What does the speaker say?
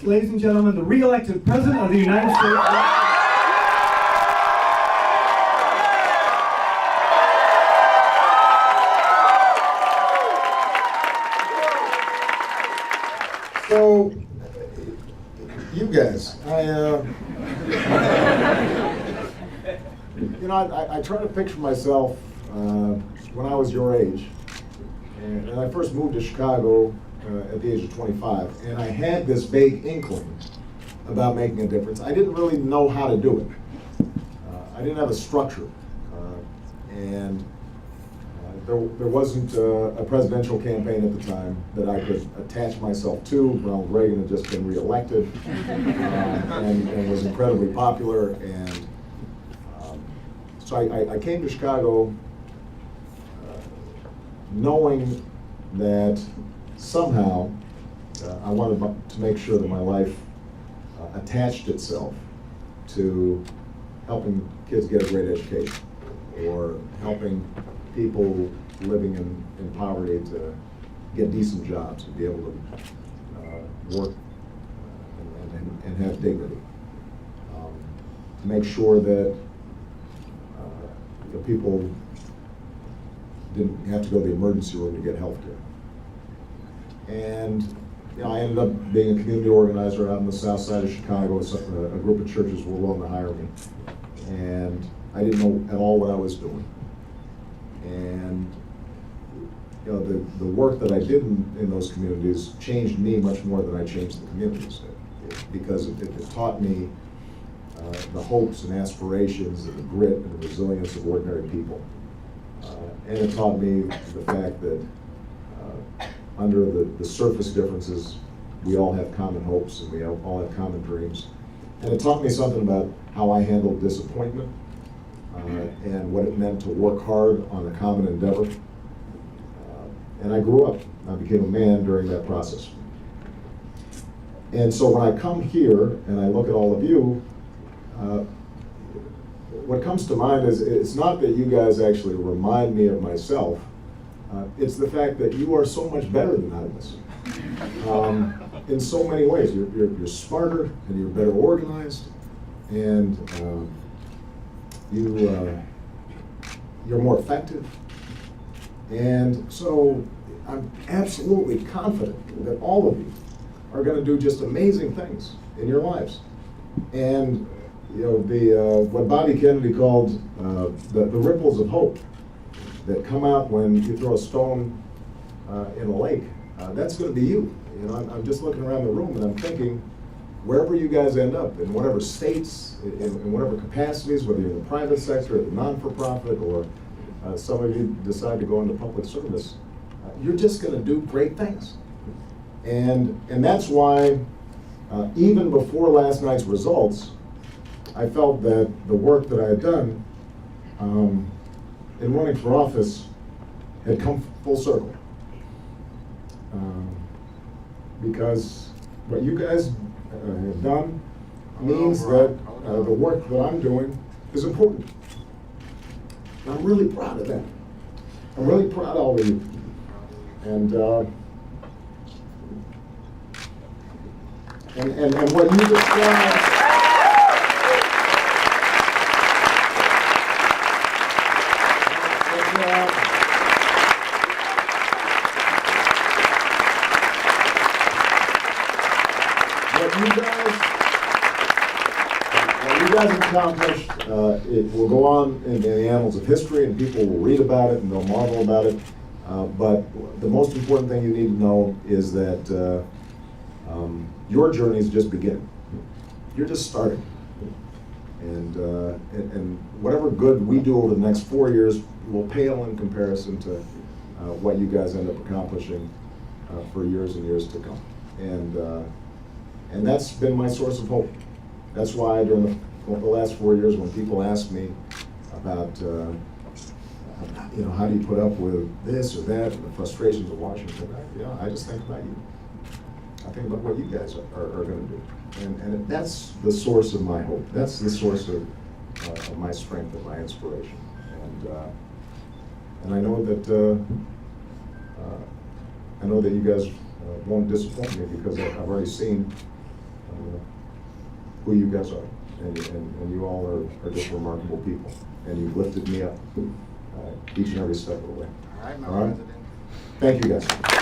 ladies and gentlemen, the re-elected President of the United States. So, you guys, I try to picture myself when I was your age, and I first moved to Chicago at the age of 25, and I had this vague inkling about making a difference. I didn't really know how to do it. I didn't have a structure, and there wasn't a presidential campaign at the time that I could attach myself to. Ronald Reagan had just been reelected and was incredibly popular. And so I came to Chicago knowing that somehow I wanted to make sure that my life attached itself to helping kids get a great education or helping people living in poverty to get decent jobs and be able to work and have dignity. To make sure that people didn't have to go to the emergency room to get health care. And I ended up being a community organizer out in the south side of Chicago. A group of churches were willing to hire me. And I didn't know at all what I was doing. And the work that I did in those communities changed me much more than I changed the communities, because it taught me the hopes and aspirations and the grit and the resilience of ordinary people. And it taught me the fact that under the surface differences, we all have common hopes and we all have common dreams. And it taught me something about how I handled disappointment and what it meant to work hard on a common endeavor. And I grew up. I became a man during that process. And so when I come here and I look at all of you, what comes to mind is it's not that you guys actually remind me of myself. It's the fact that you are so much better than I was. In so many ways. You're smarter and you're better organized, and you're more effective. And so I'm absolutely confident that all of you are going to do just amazing things in your lives. And what Bobby Kennedy called the ripples of hope that come out when you throw a stone in a lake, that's going to be you. I'm just looking around the room and I'm thinking, wherever you guys end up, in whatever states, in whatever capacities, whether you're in the private sector, the non-for-profit, or some of you decide to go into public service, you're just going to do great things. And that's why, even before last night's results, I felt that the work that I had done in running for office had come full circle. Because what you guys have done means that the work that I'm doing is important. And I'm really proud of that. I'm really proud of all of you. And what you described. What you guys have accomplished, it will go on in the annals of history, and people will read about it and they'll marvel about it. But the most important thing you need to know is that your journey is just beginning. You're just starting. And whatever good we do over the next 4 years will pale in comparison to what you guys end up accomplishing for years and years to come. And that's been my source of hope. That's why during the last 4 years, when people ask me about, how do you put up with this or that, and the frustrations of Washington, I just think about you. I think about what you guys are going to do. And that's the source of my hope. That's the source of my strength and my inspiration. And I know that you guys won't disappoint me, because I've already seen who you guys are. And you all are just remarkable people. And you've lifted me up each and every step of the way. All right, All right? President. Thank you, guys.